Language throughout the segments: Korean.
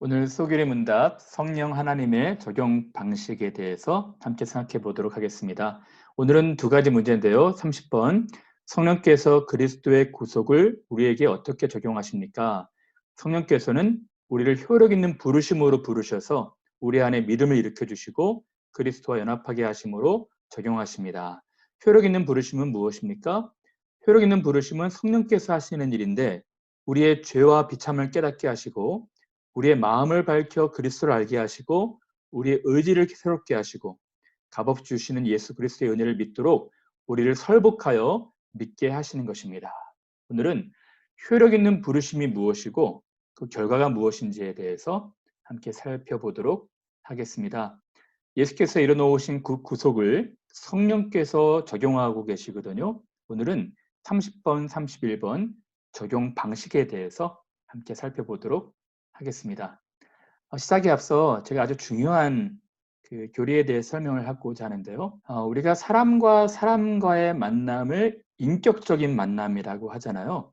오늘 소결의 문답 성령 하나님의 적용 방식에 대해서 함께 생각해 보도록 하겠습니다. 오늘은 두 가지 문제인데요. 30번 성령께서 그리스도의 구속을 우리에게 어떻게 적용하십니까? 성령께서는 우리를 효력 있는 부르심으로 부르셔서 우리 안에 믿음을 일으켜 주시고 그리스도와 연합하게 하심으로 적용하십니다. 효력 있는 부르심은 무엇입니까? 효력 있는 부르심은 성령께서 하시는 일인데 우리의 죄와 비참을 깨닫게 하시고 우리의 마음을 밝혀 그리스도를 알게 하시고 우리의 의지를 새롭게 하시고 값없이 주시는 예수 그리스도의 은혜를 믿도록 우리를 설복하여 믿게 하시는 것입니다. 오늘은 효력 있는 부르심이 무엇이고 그 결과가 무엇인지에 대해서 함께 살펴보도록 하겠습니다. 예수께서 이뤄놓으신 그 구속을 성령께서 적용하고 계시거든요. 오늘은 30번, 31번 적용 방식에 대해서 함께 살펴보도록 하겠습니다. 시작에 앞서 제가 아주 중요한 그 교리에 대해 설명을 하고자 하는데요. 우리가 사람과 사람과의 만남을 인격적인 만남이라고 하잖아요.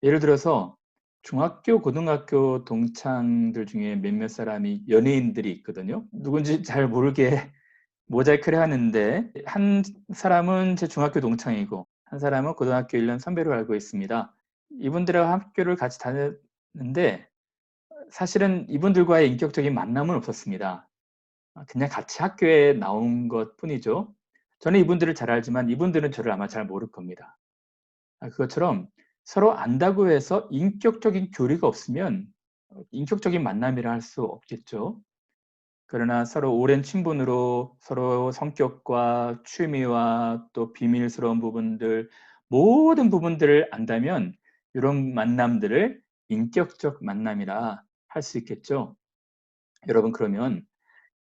예를 들어서 중학교, 고등학교 동창들 중에 몇몇 사람이 연예인들이 있거든요. 누군지 잘 모르게 모자이크를 하는데 한 사람은 제 중학교 동창이고 한 사람은 고등학교 1년 선배로 알고 있습니다. 이분들하고 학교를 같이 다녔는데 사실은 이분들과의 인격적인 만남은 없었습니다. 그냥 같이 학교에 나온 것뿐이죠. 저는 이분들을 잘 알지만 이분들은 저를 아마 잘 모를 겁니다. 그것처럼 서로 안다고 해서 인격적인 교류가 없으면 인격적인 만남이라 할 수 없겠죠. 그러나 서로 오랜 친분으로 서로 성격과 취미와 또 비밀스러운 부분들, 모든 부분들을 안다면 이런 만남들을 인격적 만남이라 할 수 있겠죠. 여러분, 그러면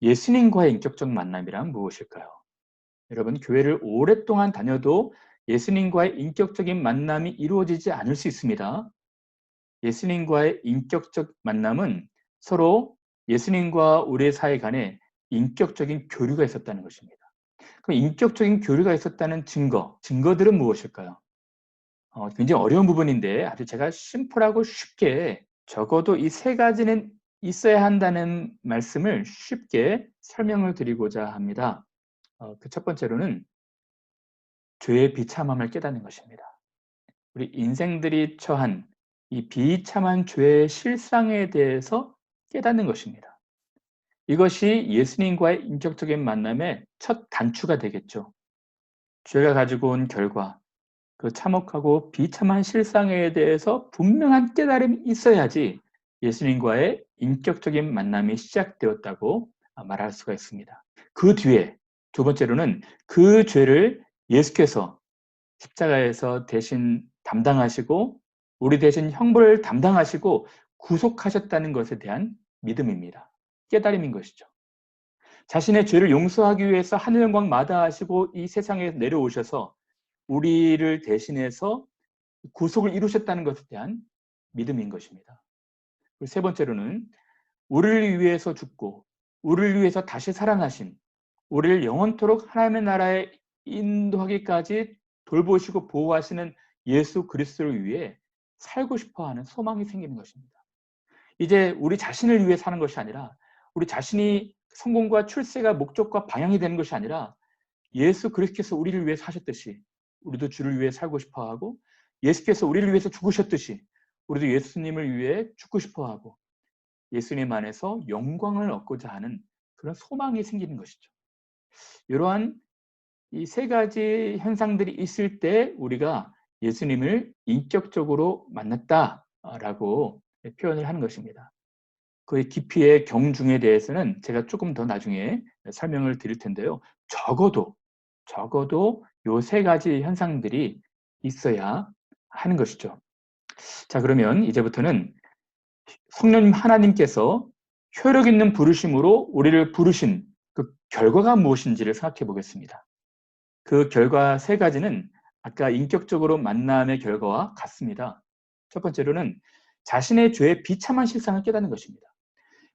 예수님과의 인격적 만남이란 무엇일까요? 여러분, 교회를 오랫동안 다녀도 예수님과의 인격적인 만남이 이루어지지 않을 수 있습니다. 예수님과의 인격적 만남은 서로 예수님과 우리의 사이 간에 인격적인 교류가 있었다는 것입니다. 그럼 인격적인 교류가 있었다는 증거들은 무엇일까요? 굉장히 어려운 부분인데 아주 제가 심플하고 쉽게 적어도 이 세 가지는 있어야 한다는 말씀을 쉽게 설명을 드리고자 합니다. 그 첫 번째로는 죄의 비참함을 깨닫는 것입니다. 우리 인생들이 처한 이 비참한 죄의 실상에 대해서 깨닫는 것입니다. 이것이 예수님과의 인격적인 만남의 첫 단추가 되겠죠. 죄가 가지고 온 결과, 그 참혹하고 비참한 실상에 대해서 분명한 깨달음이 있어야지 예수님과의 인격적인 만남이 시작되었다고 말할 수가 있습니다. 그 뒤에 두 번째로는 그 죄를 예수께서 십자가에서 대신 담당하시고 우리 대신 형벌을 담당하시고 구속하셨다는 것에 대한 믿음입니다. 깨달음인 것이죠. 자신의 죄를 용서하기 위해서 하늘 영광 마다하시고 이 세상에 내려오셔서 우리를 대신해서 구속을 이루셨다는 것에 대한 믿음인 것입니다. 그리고 세 번째로는 우리를 위해서 죽고 우리를 위해서 다시 살아나신 우리를 영원토록 하나님의 나라에 인도하기까지 돌보시고 보호하시는 예수 그리스도를 위해 살고 싶어하는 소망이 생기는 것입니다. 이제 우리 자신을 위해 사는 것이 아니라 우리 자신이 성공과 출세가 목적과 방향이 되는 것이 아니라 예수 그리스도께서 우리를 위해 사셨듯이 우리도 주를 위해 살고 싶어하고 예수께서 우리를 위해서 죽으셨듯이 우리도 예수님을 위해 죽고 싶어하고 예수님 안에서 영광을 얻고자 하는 그런 소망이 생기는 것이죠. 이러한 이 세 가지 현상들이 있을 때 우리가 예수님을 인격적으로 만났다라고 표현을 하는 것입니다. 그의 깊이의 경중에 대해서는 제가 조금 더 나중에 설명을 드릴 텐데요. 적어도 요 세 가지 현상들이 있어야 하는 것이죠. 자, 그러면 이제부터는 성령 하나님께서 효력 있는 부르심으로 우리를 부르신 그 결과가 무엇인지를 생각해 보겠습니다. 그 결과 세 가지는 아까 인격적으로 만남의 결과와 같습니다. 첫 번째로는 자신의 죄의 비참한 실상을 깨닫는 것입니다.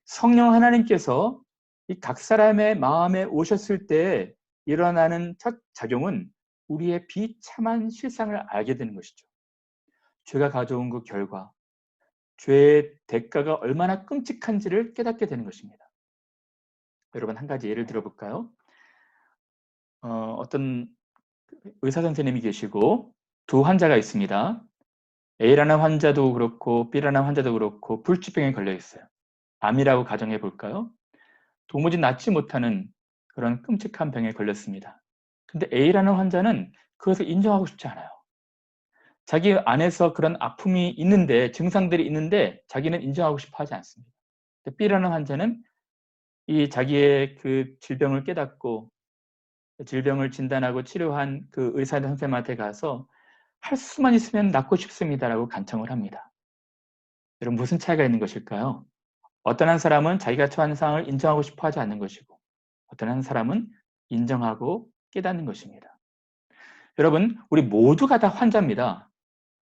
성령 하나님께서 이 각 사람의 마음에 오셨을 때 일어나는 첫 작용은 우리의 비참한 실상을 알게 되는 것이죠. 죄가 가져온 그 결과, 죄의 대가가 얼마나 끔찍한지를 깨닫게 되는 것입니다. 여러분, 한 가지 예를 들어볼까요? 어떤 의사 선생님이 계시고 두 환자가 있습니다. A라는 환자도 그렇고 B라는 환자도 그렇고 불치병에 걸려 있어요. 암이라고 가정해 볼까요? 도무지 낫지 못하는 그런 끔찍한 병에 걸렸습니다. 근데 A라는 환자는 그것을 인정하고 싶지 않아요. 자기 안에서 그런 아픔이 있는데, 증상들이 있는데 자기는 인정하고 싶어 하지 않습니다. B라는 환자는 이 자기의 그 질병을 깨닫고 질병을 진단하고 치료한 그 의사 선생님한테 가서 할 수만 있으면 낫고 싶습니다라고 간청을 합니다. 여러분, 무슨 차이가 있는 것일까요? 어떤 한 사람은 자기가 처한 상황을 인정하고 싶어 하지 않는 것이고, 어떤 한 사람은 인정하고 깨닫는 것입니다. 여러분, 우리 모두가 다 환자입니다.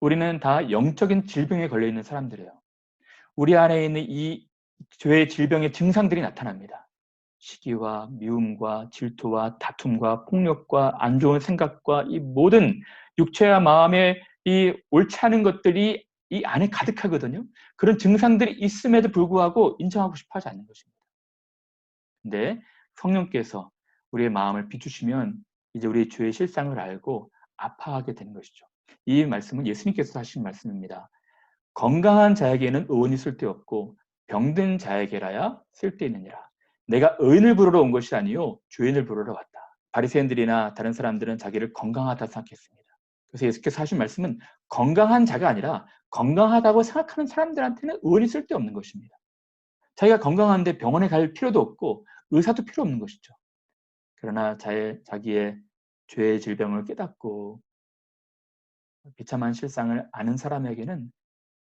우리는 다 영적인 질병에 걸려 있는 사람들이에요. 우리 안에 있는 이 죄의 질병의 증상들이 나타납니다. 시기와 미움과 질투와 다툼과 폭력과 안 좋은 생각과 이 모든 육체와 마음의 이 옳지 않은 것들이 이 안에 가득하거든요. 그런 증상들이 있음에도 불구하고 인정하고 싶어 하지 않는 것입니다. 근데 성령께서 우리의 마음을 비추시면 이제 우리의 죄의 실상을 알고 아파하게 되는 것이죠. 이 말씀은 예수님께서 하신 말씀입니다. 건강한 자에게는 의원이 쓸데없고 병든 자에게라야 쓸데있느니라. 내가 의인을 부르러 온 것이 아니요 죄인을 부르러 왔다. 바리새인들이나 다른 사람들은 자기를 건강하다 생각했습니다. 그래서 예수께서 하신 말씀은 건강한 자가 아니라 건강하다고 생각하는 사람들한테는 의원이 쓸데없는 것입니다. 자기가 건강한데 병원에 갈 필요도 없고 의사도 필요 없는 것이죠. 그러나 자기의 죄의 질병을 깨닫고 비참한 실상을 아는 사람에게는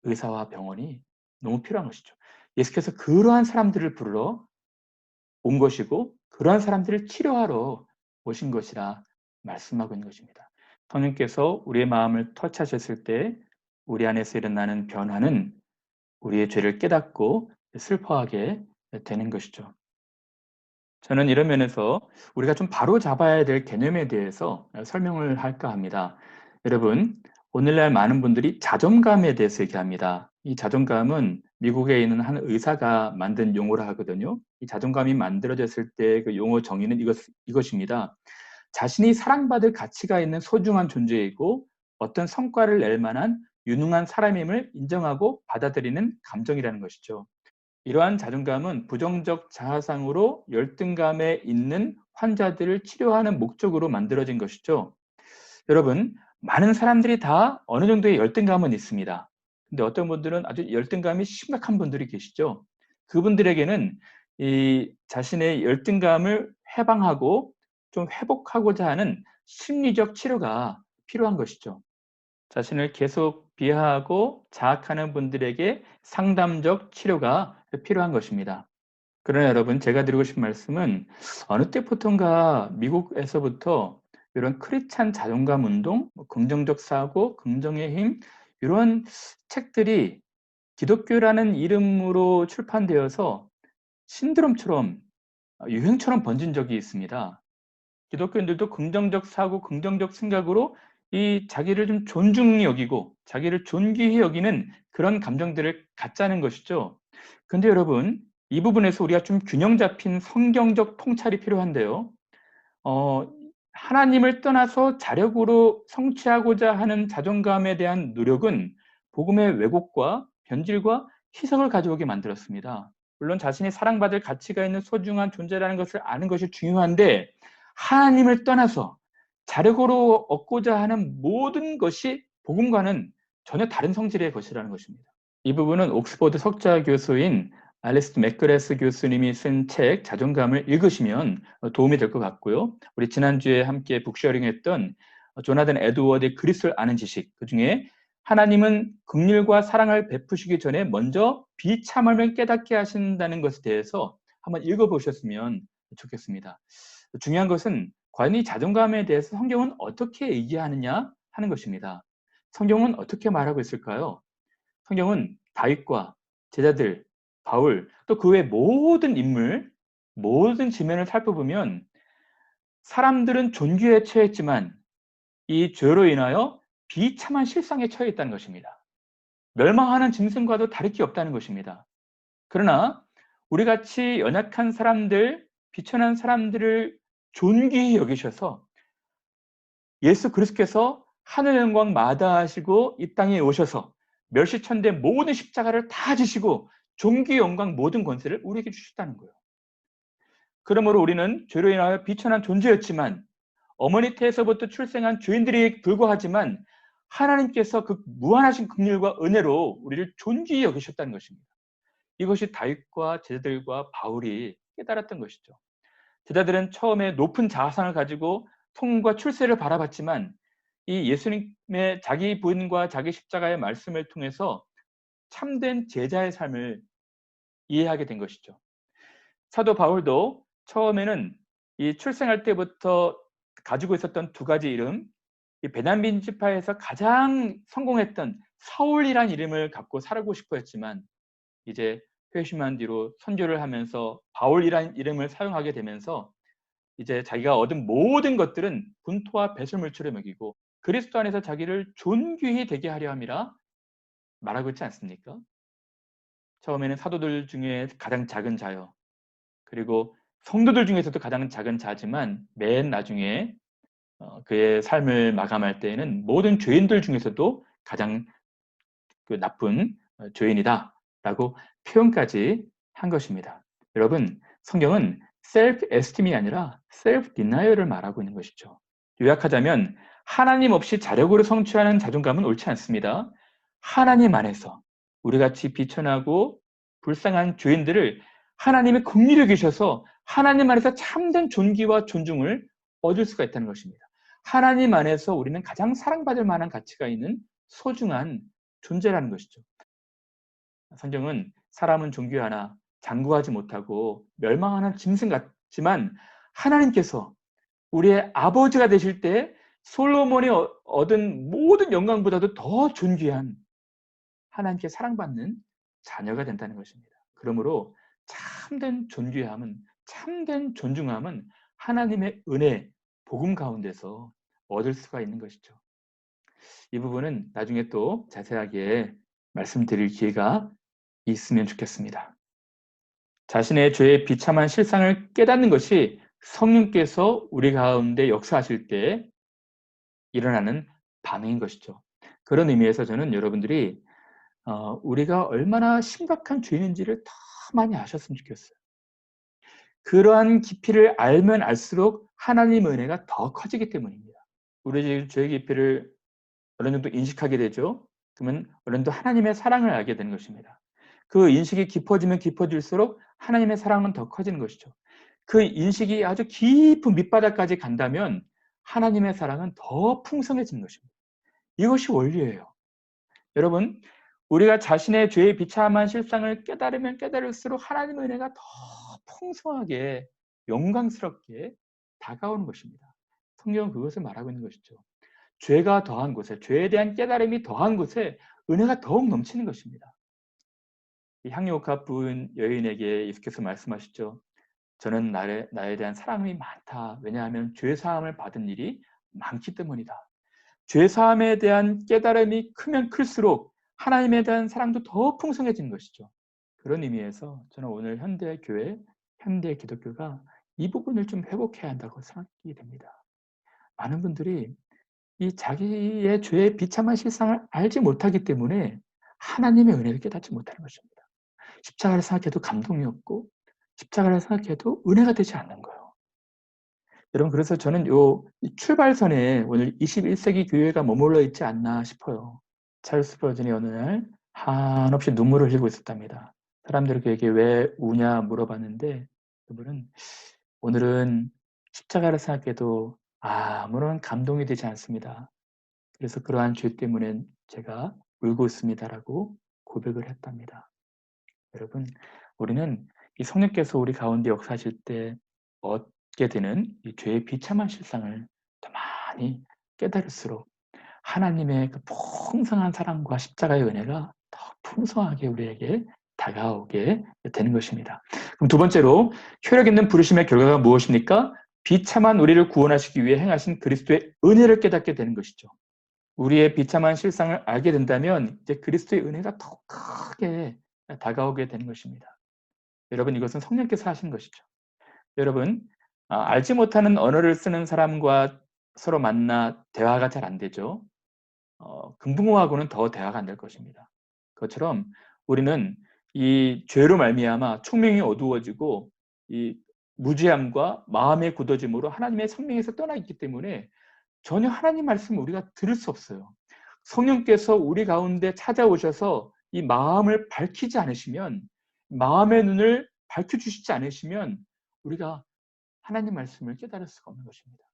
의사와 병원이 너무 필요한 것이죠. 예수께서 그러한 사람들을 부르러 온 것이고 그러한 사람들을 치료하러 오신 것이라 말씀하고 있는 것입니다. 성령께서 우리의 마음을 터치하셨을 때 우리 안에서 일어나는 변화는 우리의 죄를 깨닫고 슬퍼하게 되는 것이죠. 저는 이런 면에서 우리가 좀 바로잡아야 될 개념에 대해서 설명을 할까 합니다. 여러분, 오늘날 많은 분들이 자존감에 대해서 얘기합니다. 이 자존감은 미국에 있는 한 의사가 만든 용어라 하거든요. 이 자존감이 만들어졌을 때 그 용어 정의는 이것입니다. 자신이 사랑받을 가치가 있는 소중한 존재이고 어떤 성과를 낼 만한 유능한 사람임을 인정하고 받아들이는 감정이라는 것이죠. 이러한 자존감은 부정적 자아상으로 열등감에 있는 환자들을 치료하는 목적으로 만들어진 것이죠. 여러분, 많은 사람들이 다 어느 정도의 열등감은 있습니다. 근데 어떤 분들은 아주 열등감이 심각한 분들이 계시죠. 그분들에게는 이 자신의 열등감을 해방하고 좀 회복하고자 하는 심리적 치료가 필요한 것이죠. 자신을 계속 비하하고 자학하는 분들에게 상담적 치료가 필요한 것입니다. 그러나 여러분, 제가 드리고 싶은 말씀은 어느 때부턴가 미국에서부터 이런 크리스찬 자존감 운동, 긍정적 사고, 긍정의 힘 이런 책들이 기독교라는 이름으로 출판되어서 신드롬처럼 유행처럼 번진 적이 있습니다. 기독교인들도 긍정적 사고, 긍정적 생각으로 이 자기를 좀 존중히 여기고 자기를 존귀히 여기는 그런 감정들을 갖자는 것이죠. 근데 여러분, 이 부분에서 우리가 좀 균형 잡힌 성경적 통찰이 필요한데요. 어, 하나님을 떠나서 자력으로 성취하고자 하는 자존감에 대한 노력은 복음의 왜곡과 변질과 희석을 가져오게 만들었습니다. 물론 자신이 사랑받을 가치가 있는 소중한 존재라는 것을 아는 것이 중요한데 하나님을 떠나서 자력으로 얻고자 하는 모든 것이 복음과는 전혀 다른 성질의 것이라는 것입니다. 이 부분은 옥스퍼드 석좌 교수인 알리스 맥그레스 교수님이 쓴 책 자존감을 읽으시면 도움이 될 것 같고요. 우리 지난주에 함께 북쉐어링했던 조나단 에드워드의 그리스도를 아는 지식, 그중에 하나님은 긍휼과 사랑을 베푸시기 전에 먼저 비참함을 깨닫게 하신다는 것에 대해서 한번 읽어보셨으면 좋겠습니다. 중요한 것은 과연 이 자존감에 대해서 성경은 어떻게 얘기하느냐 하는 것입니다. 성경은 어떻게 말하고 있을까요? 성경은 다윗과 제자들, 바울, 또 그 외 모든 인물, 모든 지면을 살펴보면 사람들은 존귀에 처했지만 이 죄로 인하여 비참한 실상에 처해 있다는 것입니다. 멸망하는 짐승과도 다를 게 없다는 것입니다. 그러나 우리같이 연약한 사람들, 비천한 사람들을 존귀히 여기셔서 예수 그리스도께서 하늘 영광 마다하시고 이 땅에 오셔서 멸시천대 모든 십자가를 다 지시고 존귀 영광 모든 권세를 우리에게 주셨다는 거예요. 그러므로 우리는 죄로 인하여 비천한 존재였지만 어머니 태에서부터 출생한 죄인들이 불과하지만 하나님께서 그 무한하신 긍휼과 은혜로 우리를 존귀히 여기셨다는 것입니다. 이것이 다윗과 제자들과 바울이 깨달았던 것이죠. 제자들은 처음에 높은 자아상을 가지고 성과 출세를 바라봤지만 이 예수님의 자기 부인과 자기 십자가의 말씀을 통해서 참된 제자의 삶을 이해하게 된 것이죠. 사도 바울도 처음에는 이 출생할 때부터 가지고 있었던 두 가지 이름, 이 베냐민 지파에서 가장 성공했던 사울이란 이름을 갖고 살고 싶어 했지만 이제 회심한 뒤로 선교를 하면서 바울이란 이름을 사용하게 되면서 이제 자기가 얻은 모든 것들은 분토와 배설물처럼 여기고 그리스도 안에서 자기를 존귀히 되게 하려 함이라 말하고 있지 않습니까? 처음에는 사도들 중에 가장 작은 자요. 그리고 성도들 중에서도 가장 작은 자지만 맨 나중에 그의 삶을 마감할 때에는 모든 죄인들 중에서도 가장 나쁜 죄인이다라고 표현까지 한 것입니다. 여러분, 성경은 셀프 에스팀이 아니라 셀프 디나이얼을 말하고 있는 것이죠. 요약하자면 하나님 없이 자력으로 성취하는 자존감은 옳지 않습니다. 하나님 안에서 우리같이 비천하고 불쌍한 죄인들을 하나님의 긍휼히 여기셔서 하나님 안에서 참된 존귀와 존중을 얻을 수가 있다는 것입니다. 하나님 안에서 우리는 가장 사랑받을 만한 가치가 있는 소중한 존재라는 것이죠. 성경은 사람은 존귀하나 장구하지 못하고 멸망하는 짐승 같지만 하나님께서 우리의 아버지가 되실 때 솔로몬이 얻은 모든 영광보다도 더 존귀한 하나님께 사랑받는 자녀가 된다는 것입니다. 그러므로 참된 존귀함은, 참된 존중함은 하나님의 은혜, 복음 가운데서 얻을 수가 있는 것이죠. 이 부분은 나중에 또 자세하게 말씀드릴 기회가 있으면 좋겠습니다. 자신의 죄의 비참한 실상을 깨닫는 것이 성령께서 우리 가운데 역사하실 때 일어나는 반응인 것이죠. 그런 의미에서 저는 여러분들이 우리가 얼마나 심각한 죄인인지를 더 많이 아셨으면 좋겠어요. 그러한 깊이를 알면 알수록 하나님의 은혜가 더 커지기 때문입니다. 우리 죄의 깊이를 어느 정도 인식하게 되죠. 그러면 어느 정도 하나님의 사랑을 알게 되는 것입니다. 그 인식이 깊어지면 깊어질수록 하나님의 사랑은 더 커지는 것이죠. 그 인식이 아주 깊은 밑바닥까지 간다면 하나님의 사랑은 더 풍성해지는 것입니다. 이것이 원리예요. 여러분, 우리가 자신의 죄의 비참한 실상을 깨달으면 깨달을수록 하나님의 은혜가 더 풍성하게 영광스럽게 다가오는 것입니다. 성경은 그것을 말하고 있는 것이죠. 죄가 더한 곳에, 죄에 대한 깨달음이 더한 곳에 은혜가 더욱 넘치는 것입니다. 이 향유옥합 부인 여인에게 예수께서 말씀하시죠. 저는 나에 대한 사랑이 많다. 왜냐하면 죄사함을 받은 일이 많기 때문이다. 죄사함에 대한 깨달음이 크면 클수록 하나님에 대한 사랑도 더 풍성해지는 것이죠. 그런 의미에서 저는 오늘 현대 교회, 현대 기독교가 이 부분을 좀 회복해야 한다고 생각이 됩니다. 많은 분들이 이 자기의 죄의 비참한 실상을 알지 못하기 때문에 하나님의 은혜를 깨닫지 못하는 것입니다. 십자가를 생각해도 감동이 없고 십자가를 생각해도 은혜가 되지 않는 거예요. 여러분, 그래서 저는 요 출발선에 오늘 21세기 교회가 머물러 있지 않나 싶어요. 찰스 스퍼전이 어느 날 한없이 눈물을 흘리고 있었답니다. 사람들이 그에게 왜 우냐 물어봤는데 그분은 오늘은 십자가를 생각해도 아무런 감동이 되지 않습니다. 그래서 그러한 죄 때문에 제가 울고 있습니다라고 고백을 했답니다. 여러분, 우리는 이 성령께서 우리 가운데 역사하실 때 얻게 되는 이 죄의 비참한 실상을 더 많이 깨달을수록 하나님의 그 풍성한 사랑과 십자가의 은혜가 더 풍성하게 우리에게 다가오게 되는 것입니다. 그럼 두 번째로 효력 있는 부르심의 결과가 무엇입니까? 비참한 우리를 구원하시기 위해 행하신 그리스도의 은혜를 깨닫게 되는 것이죠. 우리의 비참한 실상을 알게 된다면 이제 그리스도의 은혜가 더 크게 다가오게 되는 것입니다. 여러분, 이것은 성령께서 하신 것이죠. 여러분, 알지 못하는 언어를 쓰는 사람과 서로 만나 대화가 잘 안 되죠. 금붕어하고는 더 대화가 안 될 것입니다. 그것처럼 우리는 이 죄로 말미암아 총명이 어두워지고 이 무지함과 마음의 굳어짐으로 하나님의 생명에서 떠나 있기 때문에 전혀 하나님 말씀을 우리가 들을 수 없어요. 성령께서 우리 가운데 찾아오셔서 이 마음을 밝히지 않으시면, 마음의 눈을 밝혀주시지 않으시면 우리가 하나님 말씀을 깨달을 수가 없는 것입니다.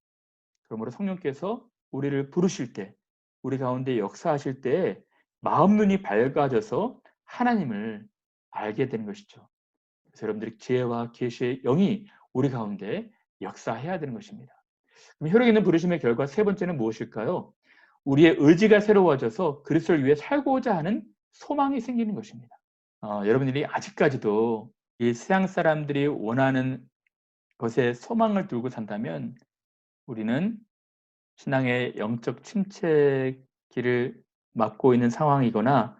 그러므로 성령께서 우리를 부르실 때, 우리 가운데 역사하실 때 마음 눈이 밝아져서 하나님을 알게 되는 것이죠. 그래서 여러분들이 지혜와 계시의 영이 우리 가운데 역사해야 되는 것입니다. 그럼 혈육 있는 부르심의 결과 세 번째는 무엇일까요? 우리의 의지가 새로워져서 그리스도를 위해 살고자 하는 소망이 생기는 것입니다. 여러분들이 아직까지도 이 세상 사람들이 원하는 것에 소망을 두고 산다면 우리는 신앙의 영적 침체기를 맞고 있는 상황이거나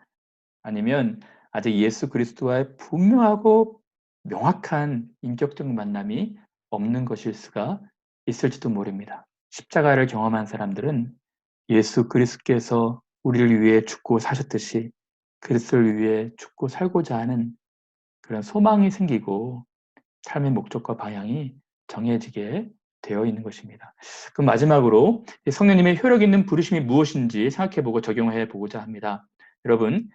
아니면 아직 예수 그리스도와의 분명하고 명확한 인격적 만남이 없는 것일 수가 있을지도 모릅니다. 십자가를 경험한 사람들은 예수 그리스도께서 우리를 위해 죽고 사셨듯이 그리스도를 위해 죽고 살고자 하는 그런 소망이 생기고 삶의 목적과 방향이 정해지게 되어 있는 것입니다. 그럼 마지막으로 성령님의 효력 있는 부르심이 무엇인지 생각해보고 적용해 보고자 합니다. 여러분,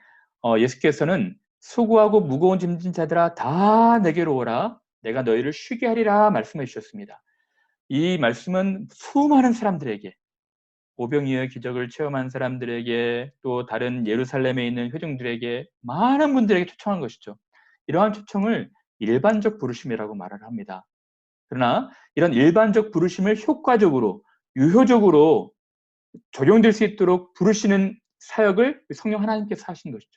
예수께서는 수고하고 무거운 짐진 자들아 다 내게로 오라 내가 너희를 쉬게 하리라 말씀해 주셨습니다. 이 말씀은 수많은 사람들에게, 오병이어의 기적을 체험한 사람들에게, 또 다른 예루살렘에 있는 회중들에게, 많은 분들에게 초청한 것이죠. 이러한 초청을 일반적 부르심이라고 말을 합니다. 그러나 이런 일반적 부르심을 효과적으로, 유효적으로 적용될 수 있도록 부르시는 사역을 성령 하나님께서 하신 것이죠.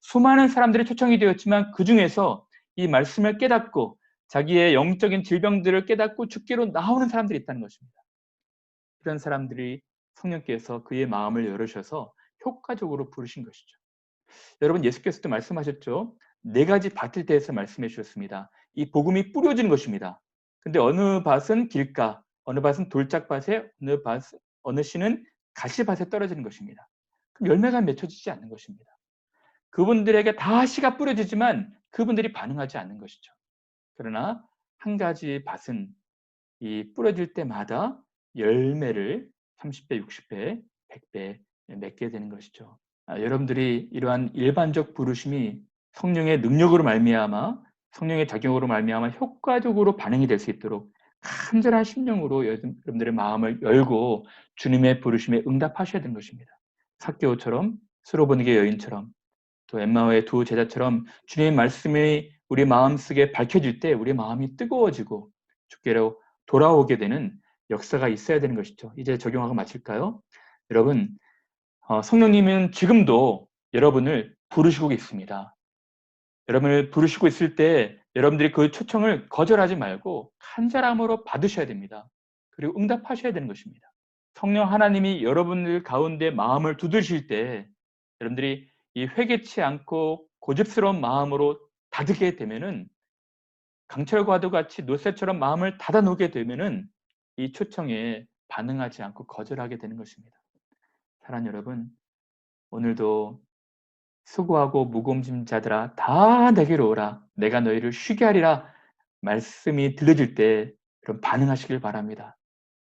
수많은 사람들이 초청이 되었지만 그 중에서 이 말씀을 깨닫고 자기의 영적인 질병들을 깨닫고 죽기로 나오는 사람들이 있다는 것입니다. 이런 사람들이 성령께서 그의 마음을 열으셔서 효과적으로 부르신 것이죠. 여러분, 예수께서도 말씀하셨죠. 4가지 밭에 대해서 말씀해 주셨습니다. 이 복음이 뿌려지는 것입니다. 근데 어느 밭은 길가, 어느 밭은 돌짝밭에, 어느 씨는 가시밭에 떨어지는 것입니다. 그럼 열매가 맺혀지지 않는 것입니다. 그분들에게 다 씨가 뿌려지지만 그분들이 반응하지 않는 것이죠. 그러나 한 가지 밭은 이 뿌려질 때마다 열매를 30배, 60배, 100배 맺게 되는 것이죠. 여러분들이 이러한 일반적 부르심이 성령의 능력으로 말미암아, 성령의 작용으로 말미암아 효과적으로 반응이 될 수 있도록 간절한 심령으로 여러분들의 마음을 열고 주님의 부르심에 응답하셔야 되는 것입니다. 삭개오처럼, 수로보니게 여인처럼, 또 엠마오의 두 제자처럼 주님의 말씀이 우리 마음속에 밝혀질 때 우리 마음이 뜨거워지고 주께로 돌아오게 되는 역사가 있어야 되는 것이죠. 이제 적용하고 마칠까요? 여러분, 성령님은 지금도 여러분을 부르시고 있습니다. 여러분을 부르시고 있을 때 여러분들이 그 초청을 거절하지 말고 간절함으로 받으셔야 됩니다. 그리고 응답하셔야 되는 것입니다. 성령 하나님이 여러분들 가운데 마음을 두드실 때 여러분들이 이 회개치 않고 고집스러운 마음으로 닫게 되면은, 강철과도 같이 노새처럼 마음을 닫아놓게 되면은 이 초청에 반응하지 않고 거절하게 되는 것입니다. 사랑하는 여러분, 오늘도 수고하고 무거운 짐 자들아 다 내게로 오라 내가 너희를 쉬게 하리라 말씀이 들려질 때 그럼 반응하시길 바랍니다.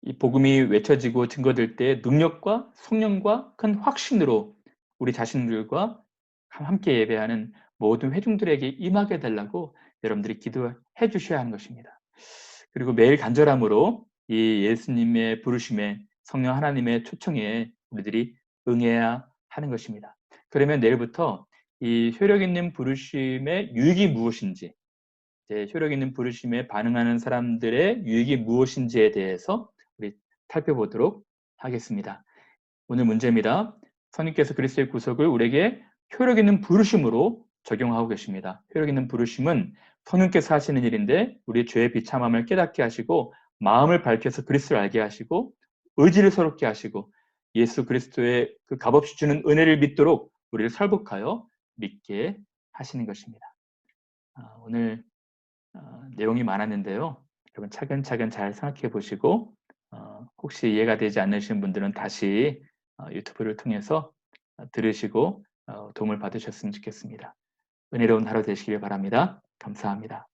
이 복음이 외쳐지고 증거될 때 능력과 성령과 큰 확신으로 우리 자신들과 함께 예배하는 모든 회중들에게 임하게 해달라고 여러분들이 기도해 주셔야 하는 것입니다. 그리고 매일 간절함으로 이 예수님의 부르심에, 성령 하나님의 초청에 우리들이 응해야 하는 것입니다. 그러면 내일부터 이 효력 있는 부르심의 유익이 무엇인지, 효력 있는 부르심에 반응하는 사람들의 유익이 무엇인지에 대해서 우리 살펴보도록 하겠습니다. 오늘 문제입니다. 성령께서 그리스도의 구속을 우리에게 효력 있는 부르심으로 적용하고 계십니다. 효력 있는 부르심은 성령께서 하시는 일인데 우리의 죄의 비참함을 깨닫게 하시고 마음을 밝혀서 그리스도를 알게 하시고 의지를 새롭게 하시고 예수 그리스도의 그 값없이 주는 은혜를 믿도록 우리를 설복하여 믿게 하시는 것입니다. 오늘 내용이 많았는데요. 여러분 차근차근 잘 생각해 보시고 혹시 이해가 되지 않으신 분들은 다시 유튜브를 통해서 들으시고 도움을 받으셨으면 좋겠습니다. 은혜로운 하루 되시길 바랍니다. 감사합니다.